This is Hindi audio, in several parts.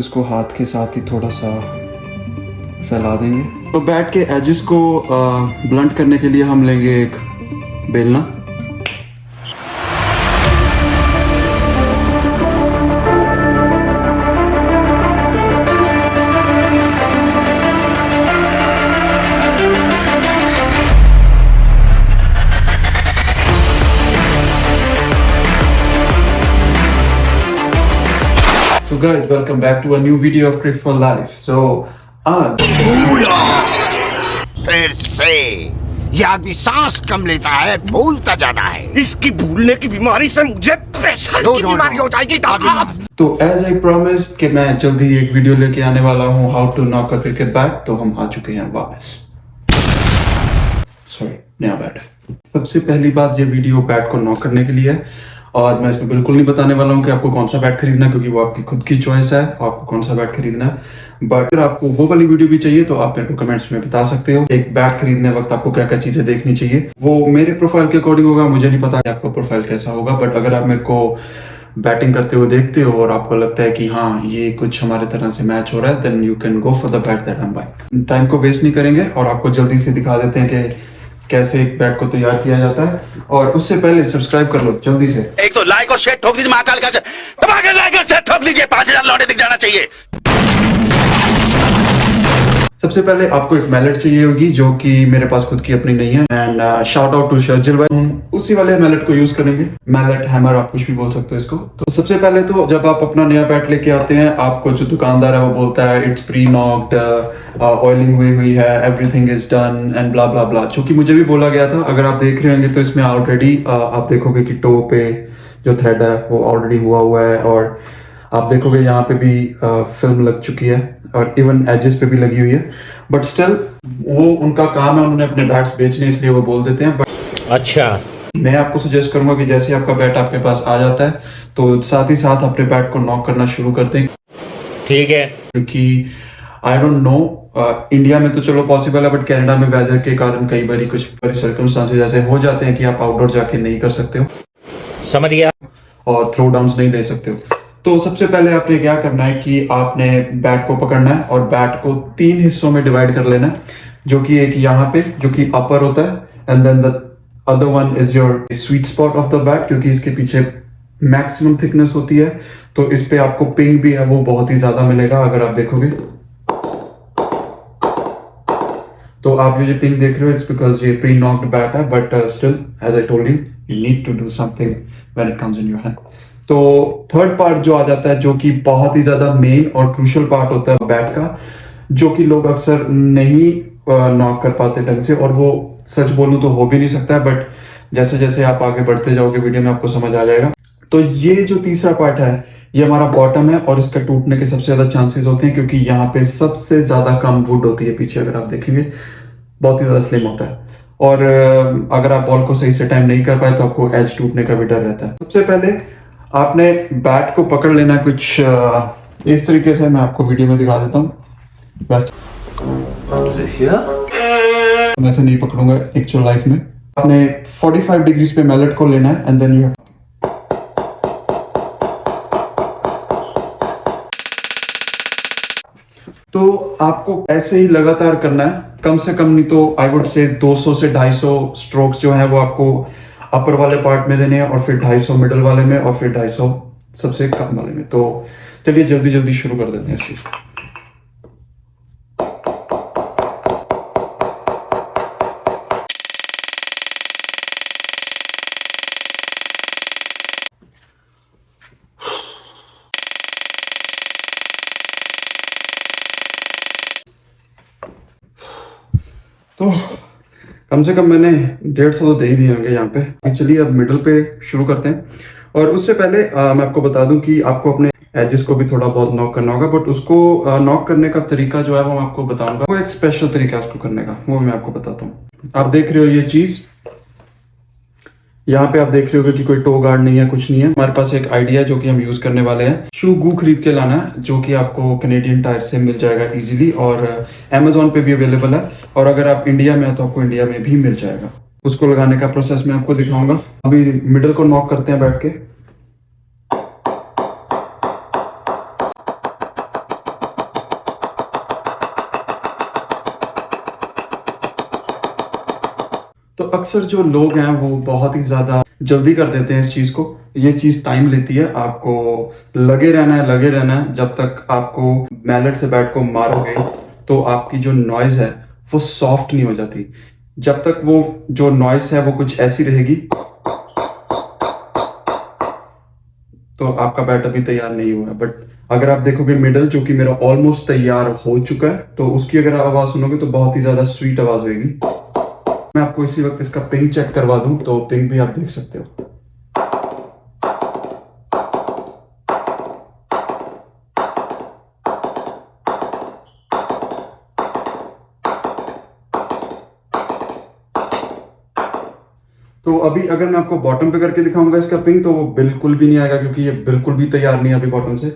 इसको हाथ के साथ ही थोड़ा सा फैला देंगे। तो बैट के एजेस को ब्लंट करने के लिए हम लेंगे एक बेलना। So guys, welcome back to a new video of Cricket for Life. So आज फिर से ये आदमी सांस कम लेता है, भूलता जाता है। इसकी भूलने की बीमारी से मुझे प्रेशर की बीमारी हो जाएगी। तो एज आई प्रॉमिस कि मैं जल्दी एक वीडियो लेके आने वाला हूँ how to knock a cricket bat. तो हम आ चुके हैं वापस। सॉरी, नया बैट। सबसे पहली बात, ये वीडियो बैट को नॉक करने के लिए है और मैं इसमें बिल्कुल नहीं बताने वाला हूँ कि आपको कौन सा बैट खरीदना है, क्योंकि वो आपकी खुद की चॉइस है आपको कौन सा बैट खरीदना है। बट अगर आपको वो वाली वीडियो भी चाहिए तो आप मेरे को कमेंट्स में बता सकते हो एक बैट खरीदने वक्त आपको क्या क्या चीजें देखनी चाहिए। वो मेरे प्रोफाइल के अकॉर्डिंग होगा, मुझे नहीं पता कि आपका प्रोफाइल कैसा होगा। बट अगर आप मेरे को बैटिंग करते हुए देखते हो और आपको लगता है कि हाँ ये कुछ हमारे तरह से मैच हो रहा है, then you can go for the bat that I am buying. Time को वेस्ट नहीं करेंगे और आपको जल्दी से दिखा देते हैं कि कैसे एक बैट को तैयार किया जाता है। और उससे पहले सब्सक्राइब कर लो जल्दी से। एक तो लाइक और शेयर ठोक दीजिए, महाकाल का दबा के लाइक और शेयर ठोक दीजिए, 5000 लौटे दिख जाना चाहिए। सबसे पहले आपको एक मैलेट चाहिए होगी जो कि मेरे पास खुद की अपनी नहीं है। And shout out to Sharjeel भाई, हम उसी वाले मैलेट को यूज करेंगे। मैलेट, हैमर, आप कुछ भी बोल सकते हो इसको। तो सबसे पहले तो जब आप अपना नया बैट लेके आते हैं, आपको जो दुकानदार है वो बोलता है इट्स प्री नॉक्ड, ऑयलिंग हुई है, everything is done and blah blah blah, जो कि मुझे भी बोला गया था। अगर आप देख रहे होंगे तो इसमें ऑलरेडी आप देखोगे कि टो पे जो थ्रेड है वो ऑलरेडी हुआ है और आप देखोगे यहाँ पे भी फिल्म लग चुकी है और इवन एजेस पे भी लगी हुई है। बट स्टिल वो उनका काम है, उन्होंने अपने बैट्स बेचने इसलिए वो बोल देते हैं। बट अच्छा, मैं आपको सजेस्ट करूंगा कि जैसे आपका बैट आपके पास आ जाता है तो साथ ही साथ अपने बैट को नॉक करना शुरू कर दें। ठीक है, क्योंकि आई डोंट नो इंडिया में तो चलो पॉसिबल है, बट कनाडा में वेदर के कारण कई बार कुछ सर्कमस्टांसेस ऐसे हो जाते हैं कि आप आउटडोर जाके नहीं कर सकते हो, समझ गया, और थ्रो डाउन्स नहीं ले सकते हो। तो सबसे पहले आपने क्या करना है कि आपने बैट को पकड़ना है और बैट को 3 हिस्सों में डिवाइड कर लेना है, जो कि एक यहाँ पे जो कि अपर होता है and then the other one is your sweet spot of the bat, क्योंकि इसके पीछे मैक्सिमम थिकनेस होती है। तो इस पे आपको पिंग भी है वो बहुत ही ज्यादा मिलेगा अगर आप देखोगे। तो आप ये जो पिंग देख रहे हो इट्स बिकॉज ये प्री नॉक्ड बैट है, but still as I told you need to do something when it comes in your hand. तो थर्ड पार्ट जो आ जाता है, जो कि बहुत ही ज्यादा मेन और क्रूशियल पार्ट होता है बैट का, जो कि लोग अक्सर नहीं नॉक कर पाते ढंग से, और वो सच बोलूं तो हो भी नहीं सकता है, बट जैसे जैसे आप आगे बढ़ते जाओगे वीडियो में आपको समझ आ जाएगा। तो ये जो तीसरा पार्ट है ये हमारा बॉटम है और इसका टूटने के सबसे ज्यादा चांसेस होते हैं, क्योंकि यहाँ पे सबसे ज्यादा कम वुड होती है पीछे। अगर आप देखेंगे बहुत ही ज्यादा स्लिम होता है, और अगर आप बॉल को सही से टाइम नहीं कर पाए तो आपको एज टूटने का भी डर रहता है। सबसे पहले आपने बैट को पकड़ लेना कुछ इस तरीके से, मैं आपको वीडियो में दिखा देता हूँ। बस वैसे नहीं पकड़ूंगा एक्चुअल लाइफ में। आपने 45 डिग्रीज पे मैलेट को लेना है एंड देन यू तो आपको ऐसे ही लगातार करना है, कम से कम नहीं तो आई वुड से 200 से 250 स्ट्रोक्स जो है वो आपको अपर वाले पार्ट में देने हैं, और फिर 250 मिडल वाले में, और फिर 250 सबसे कम वाले में। तो चलिए जल्दी जल्दी शुरू कर देते हैं इस चीज को। तो कम से कम मैंने 150 तो दे ही दिए होंगे यहाँ पे। चलिए अब मिडल पे शुरू करते हैं, और उससे पहले मैं आपको बता दूं कि आपको अपने एजेस को भी थोड़ा बहुत नॉक करना होगा, बट उसको नॉक करने का तरीका जो है वो मैं आपको बताऊंगा। वो एक स्पेशल तरीका है उसको करने का, वो मैं आपको बताता हूँ। आप देख रहे हो ये चीज, यहाँ पे आप देख रहे हो कि कोई टो गार्ड नहीं है, कुछ नहीं है। हमारे पास एक आइडिया जो कि हम यूज करने वाले हैं, शू गू खरीद के लाना है, जो कि आपको कैनेडियन टायर से मिल जाएगा इजीली, और अमेजोन पे भी अवेलेबल है, और अगर आप इंडिया में है तो आपको इंडिया में भी मिल जाएगा। उसको लगाने का प्रोसेस मैं आपको दिखाऊंगा। अभी मिडल को नॉक करते हैं बैठ के। तो अक्सर जो लोग हैं वो बहुत ही ज़्यादा जल्दी कर देते हैं इस चीज़ को। ये चीज़ टाइम लेती है, आपको लगे रहना है जब तक आपको मैलेट से बैट को मारोगे तो आपकी जो नॉइज़ है वो सॉफ्ट नहीं हो जाती। जब तक वो जो नॉइज़ है वो कुछ ऐसी रहेगी तो आपका बैट अभी तैयार नहीं हुआ है। बट अगर आप देखोगे मिडल जो कि मेरा ऑलमोस्ट तैयार हो चुका है, तो उसकी अगर आप आवाज़ सुनोगे तो बहुत ही ज़्यादा स्वीट आवाज़ होगी। मैं आपको इसी वक्त इसका पिंग चेक करवा दूं तो पिंग भी आप देख सकते हो। तो अभी अगर मैं आपको बॉटम पे करके दिखाऊंगा इसका पिंग तो वो बिल्कुल भी नहीं आएगा, क्योंकि ये बिल्कुल भी तैयार नहीं है अभी बॉटम से।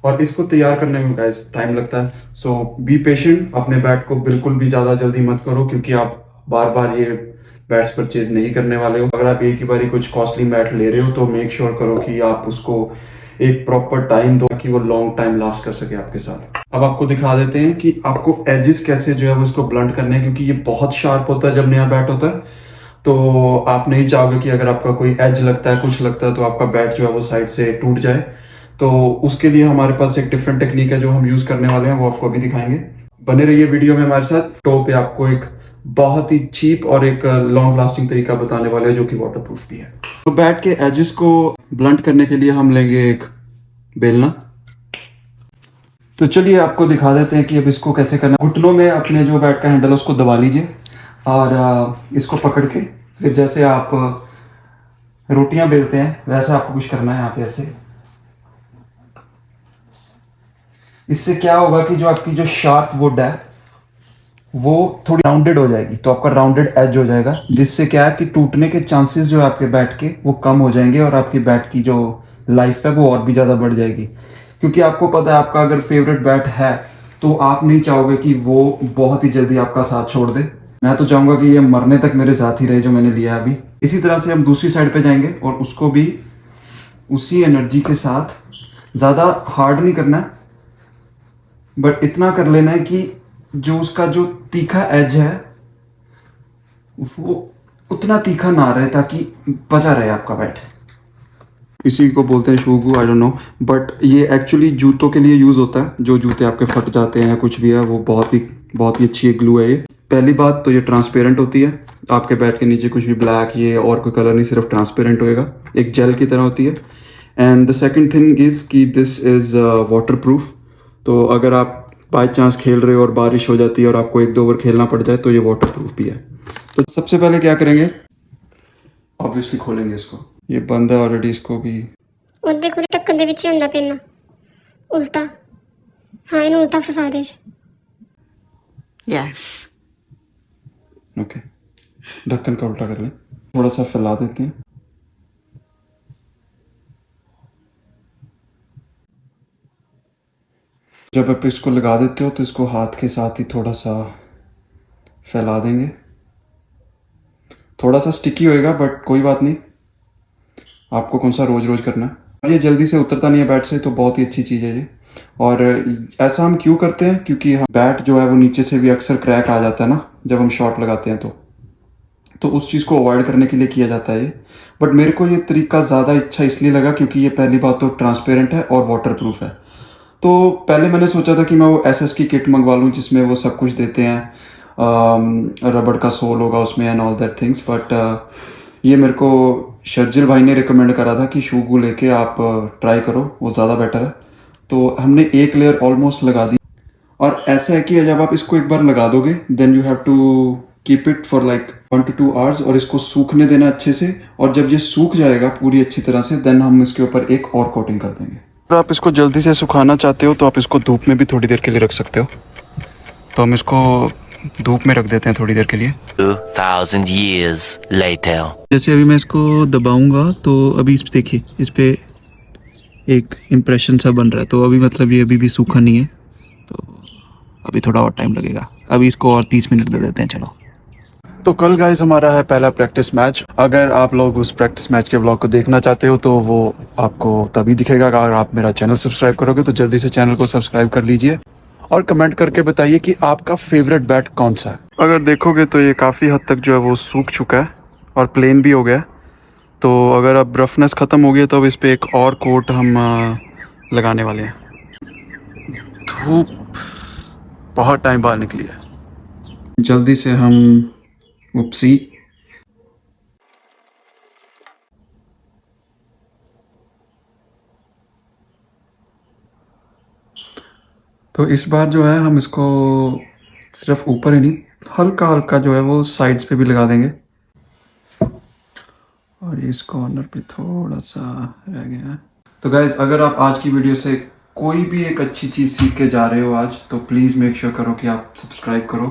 और इसको तैयार करने में गाइस टाइम लगता है, सो बी पेशेंट। अपने बैट को बिल्कुल भी ज़्यादा जल्दी मत करो, क्योंकि आप बार बार ये बैट्स परचेज नहीं करने वाले हो। अगर आप एक ही बारी कुछ कॉस्टली बैट ले रहे हो तो मेक श्योर करो कि आप उसको एक प्रॉपर टाइम दो ताकि वो लॉन्ग टाइम लास्ट कर सके आपके साथ। अब आपको दिखा देते हैं कि आपको एजेस कैसे जो है वो इसको ब्लंट करने हैं, क्योंकि ये बहुत शार्प होता है जब नया बैट होता है। तो आप नहीं चाहोगे कि अगर आपका कोई एज लगता है, कुछ लगता है, तो आपका बैट जो है वो साइड से टूट जाए। तो उसके लिए हमारे पास एक डिफरेंट टेक्निक है जो हम यूज करने वाले हैं, वो आपको अभी दिखाएंगे। बने रहिए वीडियो में हमारे साथ। टॉप पे आपको एक बहुत ही चीप और एक लॉन्ग लास्टिंग तरीका बताने वाले हैं जो कि वाटरप्रूफ भी है। तो बैट के एजेस को ब्लंट करने के लिए हम लेंगे एक बेलना। तो चलिए आपको दिखा देते हैं कि अब इसको कैसे करना है। घुटनों में अपने जो बैट का हैंडल है उसको दबा लीजिए और इसको पकड़ के फिर जैसे आप रोटियां बेलते हैं वैसा आपको कुछ करना है यहाँ पे ऐसे। इससे क्या होगा कि जो आपकी जो शार्प वुड है वो थोड़ी राउंडेड हो जाएगी, तो आपका राउंडेड एज हो जाएगा, जिससे क्या है कि टूटने के चांसेस जो है आपके बैट के वो कम हो जाएंगे और आपकी बैट की जो लाइफ है वो और भी ज़्यादा बढ़ जाएगी। क्योंकि आपको पता है आपका अगर फेवरेट बैट है तो आप नहीं चाहोगे कि वो बहुत ही जल्दी आपका साथ छोड़ दे। मैं तो चाहूँगा कि ये मरने तक मेरे साथ ही रहे जो मैंने लिया अभी। इसी तरह से हम दूसरी साइड पे जाएंगे और उसको भी उसी एनर्जी के साथ, ज़्यादा हार्ड नहीं करना है बट इतना कर लेना है कि जो उसका जो तीखा एज है वो उतना तीखा ना रहे ताकि बचा रहे आपका बैट। इसी को बोलते हैं शूगू, आई डोंट नो, बट ये एक्चुअली जूतों के लिए यूज़ होता है। जो जूते आपके फट जाते हैं या कुछ भी है वो बहुत ही अच्छी एक ग्लू है ये। पहली बात तो ये ट्रांसपेरेंट होती है, आपके बैट के नीचे कुछ भी ब्लैक ये और कोई कलर नहीं, सिर्फ ट्रांसपेरेंट होएगा, एक जेल की तरह होती है। And the second thing is कि दिस इज़ वाटर प्रूफ। तो अगर आप बाई चांस खेल रहे हो और बारिश हो जाती है और आपको 1-2 ओवर खेलना पड़ जाए तो ये वाटर प्रूफ भी है। तो सबसे पहले क्या करेंगे, ऑब्वियसली खोलेंगे इसको। ये बंद है ऑलरेडी, इसको भी और देखो ढक्कन ਦੇ ਵਿੱਚ ਹੀ ਹੁੰਦਾ ਪੈਨ उल्टा। हाँ ਇਹਨੂੰ उल्टा फसा दे। Yes. ओके, ढक्कन का उल्टा कर लें, थोड़ा सा फैला देते हैं। जब आप इसको लगा देते हो तो इसको हाथ के साथ ही थोड़ा सा फैला देंगे। थोड़ा सा स्टिकी होएगा बट कोई बात नहीं, आपको कौन सा रोज रोज करना है। ये जल्दी से उतरता नहीं है बैट से, तो बहुत ही अच्छी चीज़ है ये। और ऐसा हम क्यों करते हैं, क्योंकि हम बैट जो है वो नीचे से भी अक्सर क्रैक आ जाता है ना जब हम शॉट लगाते हैं, तो उस चीज़ को अवॉइड करने के लिए किया जाता है ये। बट मेरे को ये तरीका ज़्यादा अच्छा इसलिए लगा क्योंकि ये पहली बात तो ट्रांसपेरेंट है और वाटर प्रूफ है। तो पहले मैंने सोचा था कि मैं वो एसएस की किट मंगवा लूँ जिसमें वो सब कुछ देते हैं, रबड़ का सोल होगा उसमें and all that things. But ये मेरे को शर्जिल भाई ने रिकमेंड करा था कि शूगू लेके आप ट्राई करो, वो ज़्यादा बेटर है। तो हमने एक लेयर ऑलमोस्ट लगा दी और ऐसा है कि जब आप इसको एक बार लगा दोगे then you have to keep it for like 1 to 2 hours और इसको सूखने देना अच्छे से। और जब ये सूख जाएगा पूरी अच्छी तरह से देन हम इसके ऊपर एक और कोटिंग कर देंगे। अगर आप इसको जल्दी से सुखाना चाहते हो तो आप इसको धूप में भी थोड़ी देर के लिए रख सकते हो। तो हम इसको धूप में रख देते हैं थोड़ी देर के लिए। 2000 years later. जैसे अभी मैं इसको दबाऊंगा तो अभी इस देखिए इस पे एक इम्प्रेशन सा बन रहा है, तो अभी मतलब ये अभी भी सूखा नहीं है, तो अभी थोड़ा और टाइम लगेगा। अभी इसको और 30 मिनट दे देते हैं। चलो, तो कल गाइस हमारा है पहला प्रैक्टिस मैच। अगर आप लोग उस प्रैक्टिस मैच के ब्लॉग को देखना चाहते हो तो वो आपको तभी दिखेगा अगर आप मेरा चैनल सब्सक्राइब करोगे, तो जल्दी से चैनल को सब्सक्राइब कर लीजिए और कमेंट करके बताइए कि आपका फेवरेट बैट कौन सा है। अगर देखोगे तो ये काफ़ी हद तक जो है वो सूख चुका है और प्लेन भी हो गया है। तो अगर अब रफनेस ख़त्म हो गई तो अब इस पर एक और कोट हम लगाने वाले हैं। धूप बहुत टाइम बाद निकली है, जल्दी से हम उपसी तो इस बार जो है हम इसको सिर्फ ऊपर ही नहीं, हल्का हल्का जो है वो साइड्स पे भी लगा देंगे। और इस कॉर्नर पे थोड़ा सा रह गया है। तो गाइज, अगर आप आज की वीडियो से कोई भी एक अच्छी चीज़ सीख के जा रहे हो आज, तो प्लीज़ मेक श्योर करो कि आप सब्सक्राइब करो